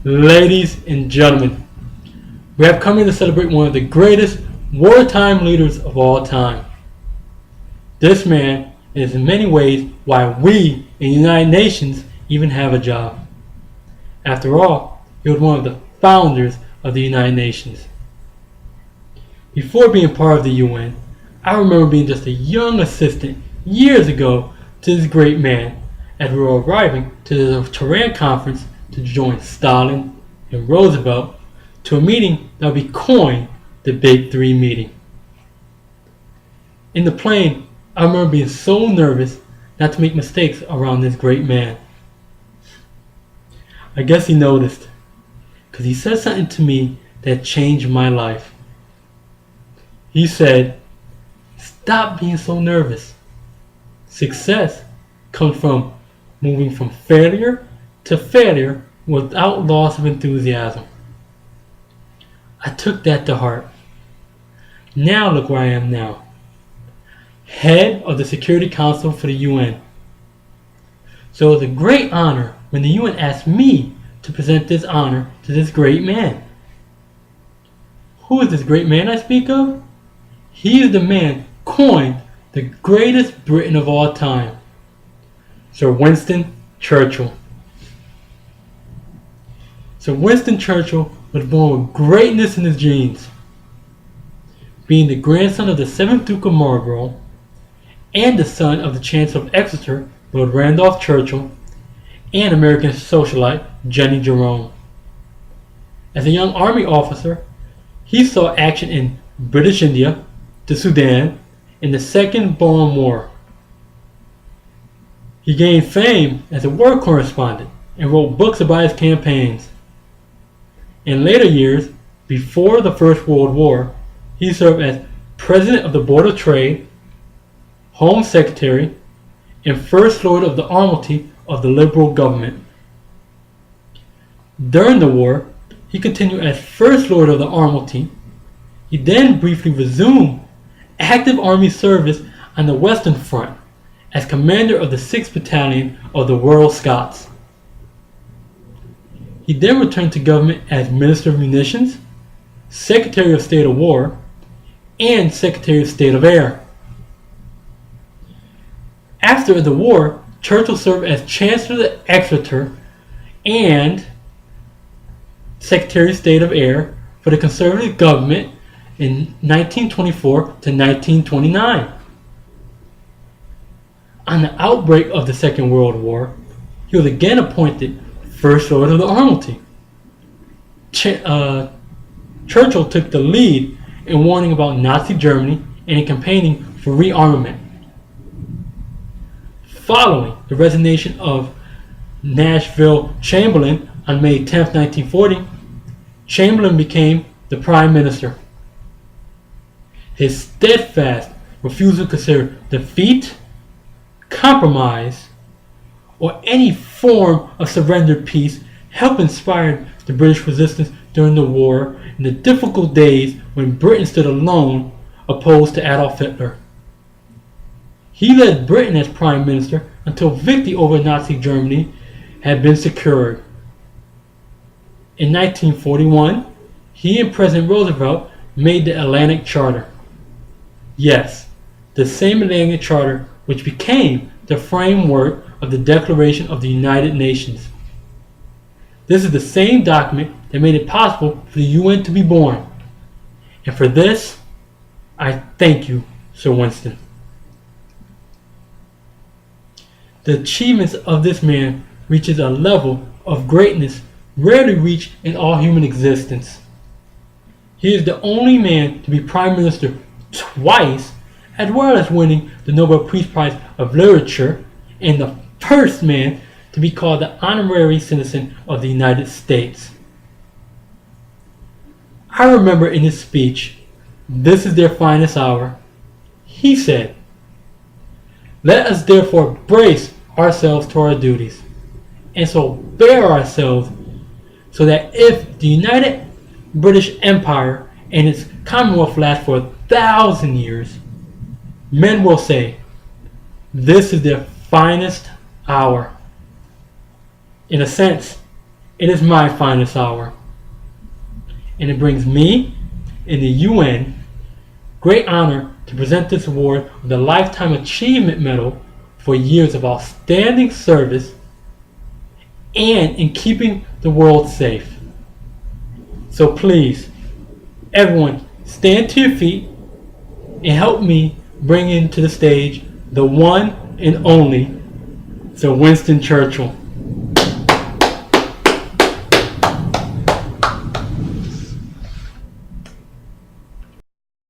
Ladies and gentlemen, we have come here to celebrate one of the greatest wartime leaders of all time. This man is in many ways why we in the United Nations even have a job. After all, he was one of the founders of the United Nations. Before being part of the UN, I remember being just a young assistant years ago to this great man as we were arriving to the Tehran conference to join Stalin and Roosevelt to a meeting that would be coined the Big Three meeting. In the plane, I remember being so nervous not to make mistakes around this great man. I guess he noticed, because he said something to me that changed my life. He said, "Stop being so nervous. Success comes from moving from failure to failure without loss of enthusiasm." I took that to heart. Now look where I am now. Head of the Security Council for the UN. So it was a great honor when the UN asked me to present this honor to this great man. Who is this great man I speak of? He is the man coined the greatest Briton of all time, Sir Winston Churchill. Sir Winston Churchill was born with greatness in his genes. Being the grandson of the 7th Duke of Marlborough and the son of the Chancellor of Exeter, Lord Randolph Churchill, and American socialite Jenny Jerome. As a young army officer, he saw action in British India, the Sudan, and the Second Boer War. He gained fame as a war correspondent and wrote books about his campaigns. In later years, before the First World War, he served as President of the Board of Trade, Home Secretary, and First Lord of the Admiralty of the Liberal government. During the war, he continued as First Lord of the Admiralty. He then briefly resumed active army service on the Western Front as commander of the 6th Battalion of the Royal Scots. He then returned to government as Minister of Munitions, Secretary of State of War, and Secretary of State of Air. After the war, Churchill served as Chancellor of Exeter and Secretary of State of Air for the Conservative government in 1924 to 1929. On the outbreak of the Second World War, he was again appointed First Lord of the Admiralty. Churchill took the lead in warning about Nazi Germany and in campaigning for rearmament. Following the resignation of Nashville Chamberlain on May 10, 1940, Chamberlain became the Prime Minister. His steadfast refusal to consider defeat, compromise, or any form of surrendered peace helped inspire the British resistance during the war in the difficult days when Britain stood alone opposed to Adolf Hitler. He led Britain as Prime Minister until victory over Nazi Germany had been secured. In 1941, he and President Roosevelt made the Atlantic Charter. Yes, the same Atlantic Charter which became the framework of the Declaration of the United Nations. This is the same document that made it possible for the UN to be born. And for this, I thank you, Sir Winston. The achievements of this man reaches a level of greatness rarely reached in all human existence. He is the only man to be Prime Minister twice, as well as winning the Nobel Peace Prize of Literature, and the first man to be called the honorary citizen of the United States. I remember in his speech, "This is their finest hour," he said, "Let us therefore brace ourselves to our duties, and so bear ourselves so that if the United British Empire and its Commonwealth last for 1,000 years, men will say, this is their finest hour." In a sense, It is my finest hour, and it brings me and the UN great honor to present this award with a Lifetime Achievement Medal for years of outstanding service and in keeping the world safe. So please, everyone, stand to your feet and help me bring into the stage the one and only Sir Winston Churchill.